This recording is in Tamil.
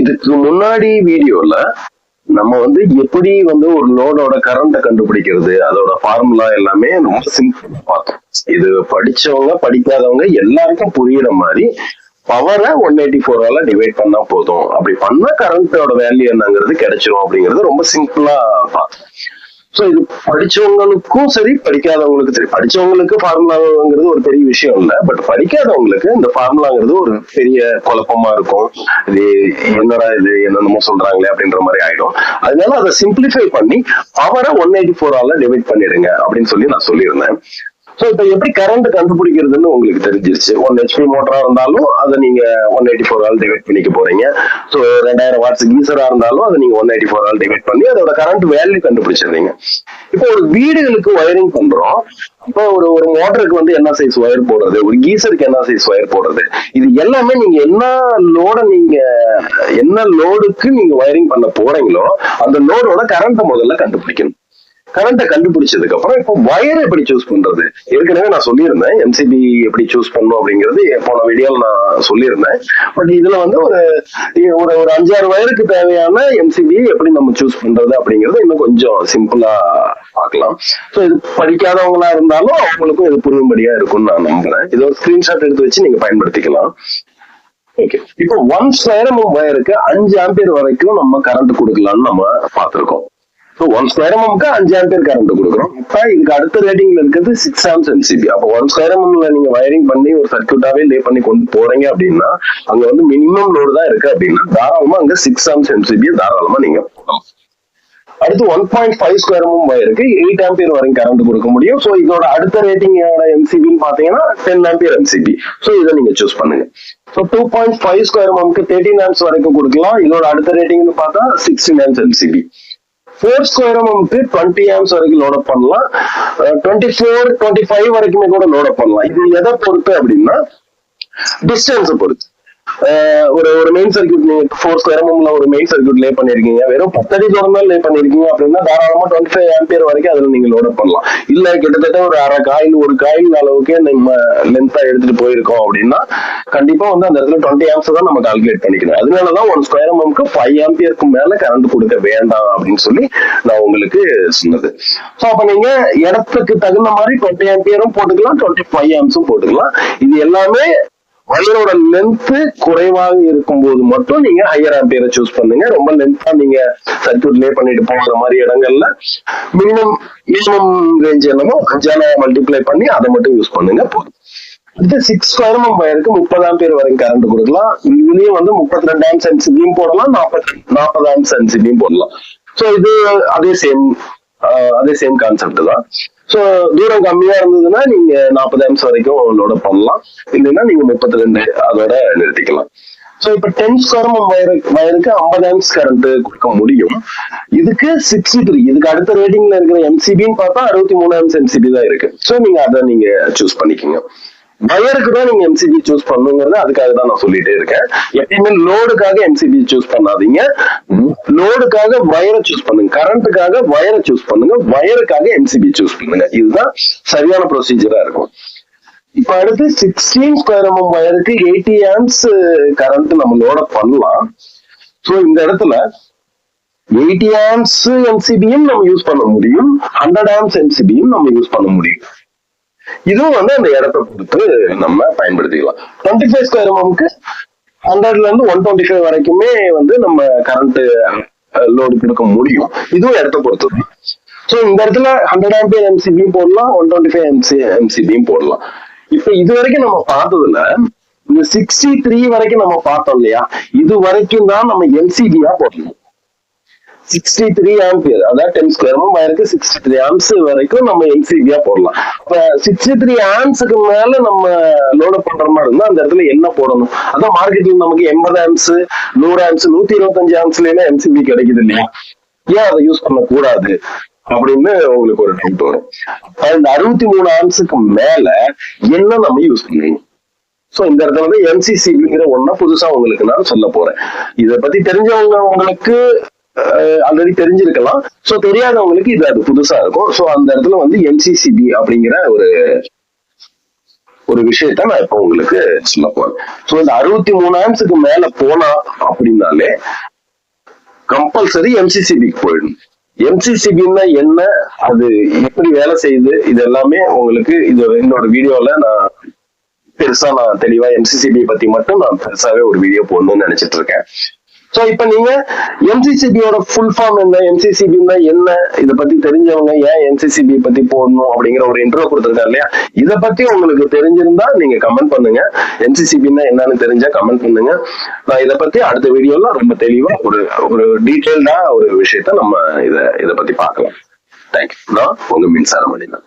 இதுக்கு முன்னாடி வீடியோல நம்ம வந்து எப்படி வந்து ஒரு லோடோட கரண்ட கண்டுபிடிக்கிறது, அதோட ஃபார்முலா எல்லாமே ரொம்ப சிம்பிளா பார்த்தோம். இது படிச்சவங்க படிக்காதவங்க எல்லாருக்கும் புரியுற மாதிரி பவரை 184ஆல டிவைட் பண்ணா போதும், அப்படி பண்ணா கரண்டோட வேல்யூ என்னங்கிறது கிடைச்சிரும் அப்படிங்கிறது ரொம்ப சிம்பிளா பார்த்தோம். சோ இது படிச்சவங்களுக்கும் சரி படிக்காதவங்களுக்கும் சரி, படிச்சவங்களுக்கு ஃபார்முலாங்கிறது ஒரு பெரிய விஷயம் இல்ல, பட் படிக்காதவங்களுக்கு இந்த ஃபார்முலாங்கிறது ஒரு பெரிய குழப்பமா இருக்கும். இது என்னடா இது என்னென்னமோ சொல்றாங்களே அப்படின்ற மாதிரி ஆயிடும். அதனால அதை சிம்பிளிஃபை பண்ணி பவரை 184ஆல டிவைட் பண்ணிடுங்க அப்படின்னு சொல்லி நான் சொல்லியிருந்தேன். சோ இப்ப எப்படி கரண்ட் கண்டுபிடிக்கிறதுன்னு உங்களுக்கு தெரிஞ்சிருச்சு. 1 HP மோட்டரா இருந்தாலும் அதை நீங்க 184ஆல் டிவைட் பண்ணிக்க போறீங்க. சோ 2000 வாட்ஸ் கீசரா இருந்தாலும் அதை நீங்க 184ஆல் டிவைட் பண்ணி அதோட கரண்ட் வேல்யூ கண்டுபிடிச்சிருந்தீங்க. இப்போ ஒரு வீடுகளுக்கு வயரிங் பண்றோம். இப்போ ஒரு மோட்டருக்கு வந்து என்ன சைஸ் ஒயர் போடுறது, ஒரு கீசருக்கு என்ன சைஸ் ஒயர் போடுறது, இது எல்லாமே நீங்க என்ன லோடுக்கு நீங்க வயரிங் பண்ண போறீங்களோ அந்த லோடோட கரண்ட்டை முதல்ல கண்டுபிடிக்கணும். கரண்ட்டை கண்டுபிடிச்சதுக்கு அப்புறம் இப்போ வயர் எப்படி சூஸ் பண்றது, ஏற்கனவே நான் சொல்லியிருந்தேன் எம்சிபி எப்படி சூஸ் பண்ணும் அப்படிங்கிறது போன வீடியோல நான் சொல்லியிருந்தேன். பட் இதுல வந்து ஒரு 5-6 வயருக்கு தேவையான எம்சிபி எப்படி நம்ம சூஸ் பண்றது அப்படிங்கறது இன்னும் கொஞ்சம் சிம்பிளா பார்க்கலாம். ஸோ இது படிக்காதவங்களா இருந்தாலும் அவங்களுக்கும் இது புரியும்படியா இருக்கும்னு நான் நம்புறேன். இது ஒரு ஸ்கிரீன்ஷாட் எடுத்து வச்சு நீங்க பயன்படுத்திக்கலாம். ஓகே, இப்போ 1 ஸ்கொயர் mm வயருக்கு 5 ஆம்பியர் வரைக்கும் நம்ம கரண்ட் கொடுக்கலாம்னு நம்ம பார்த்திருக்கோம். 1 ஸ்கொயர் mm 5 ஆம்பியர் கரண்ட் கொடுக்குறோம். இப்ப இதுக்கு அடுத்த ரேட்டிங்ல இருக்கிறது 6 amps எம்சிபி. அப்போ 1 ஸ்கொயர் mm நீங்க வயரிங் பண்ணி ஒரு சர்க்யூட்டாவே லே பண்ணி கொண்டு போறீங்க அப்படின்னா அங்க வந்து மினிமம் லோடு தான் இருக்கு அப்படின்னா தாராளமா அங்க 6 amps எம்சிபி தாராளமா நீங்க போடலாம். அடுத்து 1.5 ஸ்கொயர் mm வயருக்கு 8 ஆம்பியர் வரைக்கும் கரண்ட் கொடுக்க முடியும். சோ இதோட அடுத்த ரேட்டிங் எம்சிபின்னு பாத்தீங்கன்னா 10 ஆம்பியர் எம்சிபி. சோ இதை நீங்க சூஸ் பண்ணுங்க. சோ 2.5 ஸ்கொயர் mm 13 amps வரைக்கும் கொடுக்கலாம். இதோட அடுத்த ரேட்டிங்னு பார்த்தா 16 amps MCB. 4 square mm 20 amps வரைக்கும் லோட் அப் பண்ணலாம். 24-25 வரைக்குமே கூட லோட் அப் பண்ணலாம். இது எதை பொறுத்து அப்படின்னா டிஸ்டன்ஸ் பொறுத்து. ஒரு மெயின் சர்க்யூட் நீங்க 4 ஸ்கொயர் mm ஒரு மெயின் சர்க்யூட் லே பண்ணிருக்கீங்க, வெறும் 10 அடி தூரம் தான் லே பண்ணிருக்கீங்க அப்படின்னா தாராளமா 25 ஆம்பியர் வரைக்கும் அதுல நீங்க லோட் அப் பண்ணலாம். இல்ல கிட்டத்தட்ட ஒரு அரை காயில் ஒரு காயில் அளவுக்கு நம்ம லென்த்தா எடுத்துட்டு போயிருக்கோம் அப்படின்னா கண்டிப்பா வந்து அந்த இடத்துல 20 amps தான் நம்ம கால்குலேட் பண்ணிக்கணும். அதனாலதான் 1 ஸ்கொயர் mm 5 ஆம்பியருக்கு மேல கரண்ட் கொடுக்க வேண்டாம் அப்படின்னு சொல்லி நான் உங்களுக்கு சொன்னது. சோ அப்ப நீங்க இடத்துக்கு தகுந்த மாதிரி 20 ஆம்பியரும் போட்டுக்கலாம், 25 amps போட்டுக்கலாம். இது எல்லாமே வயரோட லென்த் குறைவாக இருக்கும் போது மட்டும் நீங்க ஹையர் ஆம்பியரை சூஸ் பண்ணுங்க. ரொம்ப லென்த்தா நீங்க சர்க்யூட் லே பண்ணிட்டு போகிற மாதிரி இடங்கள்ல மினிமம் ரேஞ்ச் என்னமோ 5ஆல மல்டிப்ளை பண்ணி அதை மட்டும் யூஸ் பண்ணுங்க போதும். அடுத்து 6 ஸ்கொயர் mm வயருக்கு 30 ஆம்பியர் வரைக்கும் கரண்ட் கொடுக்கலாம். இதுலயும் வந்து 32 amps என்சிபியும் போடலாம், 40 amps என்சிபியும் போடலாம். சோ இது அதே சேம் கான்செப்ட் தான். சோ தூரம் கம்மியா இருந்ததுன்னா நீங்க 40 amps வரைக்கும் லோட் பண்ணலாம், இல்லைன்னா நீங்க 32 அதோட நிறுத்திக்கலாம். சோ இப்ப 10 ஸ்கொயர் mm வயருக்கு 50 amps கரண்ட் கொடுக்க முடியும். இதுக்கு 63, இதுக்கு அடுத்த ரேட்டிங்ல இருக்கிற எம்சிபின்னு பார்த்தா 63 amps எம்சிபி தான் இருக்கு. சோ நீங்க அதை நீங்க சூஸ் பண்ணிக்கோங்க. வயருக்கு தான் நீங்க எம்சிபி சூஸ் பண்ணுங்கிறது அதுக்காக தான் நான் சொல்லிட்டே இருக்கேன். எப்பயுமே லோடுக்காக எம்சிபி சூஸ் பண்ணாதீங்க, லோடுக்காக வயரை சூஸ் பண்ணுங்க. கரண்ட்டுக்காக வயரை சூஸ் பண்ணுங்க, வயருக்காக எம்சிபி சூஸ் பண்ணுங்க. இதுதான் சரியான ப்ரொசீஜரா இருக்கும். இப்ப அடுத்து 16 ஸ்கொயர் mm வயருக்கு 80 amps கரண்ட் நம்ம லோட பண்ணலாம். சோ இந்த இடத்துல 80 amps எம்சிபியும் நம்ம யூஸ் பண்ண முடியும், 100 amps எம்சிபியும் நம்ம யூஸ் பண்ண முடியும். இதுவும் வந்து அந்த இடத்தை பொறுத்து நம்ம பயன்படுத்திக்கலாம். 25 ஸ்கொயர் mm 100ல இருந்து 125 வரைக்குமே வந்து நம்ம கரண்ட் லோடு கொடுக்க முடியும். இதுவும் இடத்தை பொறுத்து. சோ இந்த இடத்துல 100 ஆம்பியர் எம்சிபியும் போடலாம், 125 எம்சிபியும் போடலாம். இப்ப இது வரைக்கும் நம்ம பார்த்ததுல இந்த 63 வரைக்கும் நம்ம பார்த்தோம் இல்லையா, இது வரைக்கும் தான் நம்ம எம்சிபியா போடணும். 63 ஆம்பியர், அதாவது 10 ஸ்கொயர் mm வயருக்கு 63 amps வரைக்கும் நம்ம எம்சிபியா போடலாம். இப்ப 63 amps-க்கு மேல நம்ம லோட் பண்ற மாதிரி இருந்தா அந்த இடத்துல என்ன போடணும்? அதான் மார்க்கெட்டிங் நமக்கு 80 amps 100 amps 125 amps எம்சிபி கிடைக்குது இல்லையா, ஏன் அதை யூஸ் பண்ண கூடாது அப்படின்னு உங்களுக்கு ஒரு டவுட் வரும். இந்த 63 amps-க்கு மேல என்ன நம்ம யூஸ் பண்ணுவீங்க? சோ இந்த இடத்துல வந்து எம்சிசிபிங்கிற ஒண்ணா புதுசா உங்களுக்கு நான் சொல்ல போறேன். இதை பத்தி தெரிஞ்சவங்க உங்களுக்கு ஆல்ரெடி தெரிஞ்சிருக்கலாம். சோ தெரியாதவங்களுக்கு இது அது புதுசா இருக்கும். சோ அந்த இடத்துல வந்து எம்சிசிபி அப்படிங்கிற ஒரு ஒரு விஷயத்த நான் இப்ப உங்களுக்கு சொல்ல போறேன். சோ இந்த 63 ஆம்ஸுக்கு மேல போனா அப்படின்னாலே கம்பல்சரி எம்சிசிபிக்கு போயிடும். எம்சிசிபின்னா என்ன, அது எப்படி வேலை செய்யுது, இது எல்லாமே உங்களுக்கு இது என்னோட வீடியோல நான் பெருசா நான் தெளிவா எம்சிசிபி பத்தி மட்டும் நான் பெருசாவே ஒரு வீடியோ போடணும்னு நினைச்சிட்டு இருக்கேன். சோ இப்ப நீங்க எம்சிசிபியோட ஃபுல் ஃபார்ம் என்ன, எம்சிசிபின்னா என்ன, இத பத்தி தெரிஞ்சவங்க ஏன் எம்சிசிபி பத்தி போடணும் அப்படிங்கிற ஒரு இன்ட்ரோ கொடுத்துருக்காரு இல்லையா, இத பத்தி உங்களுக்கு தெரிஞ்சிருந்தா நீங்க கமெண்ட் பண்ணுங்க. எம்சிசிபின்னா என்னன்னு தெரிஞ்சா கமெண்ட் பண்ணுங்க. நான் இத பத்தி அடுத்த வீடியோல ரொம்ப தெளிவா ஒரு டீடைல்டா ஒரு விஷயத்த நம்ம இத பத்தி பார்க்கலாம். தேங்க்யூ. நான் உங்க மின்சார மணிதான்.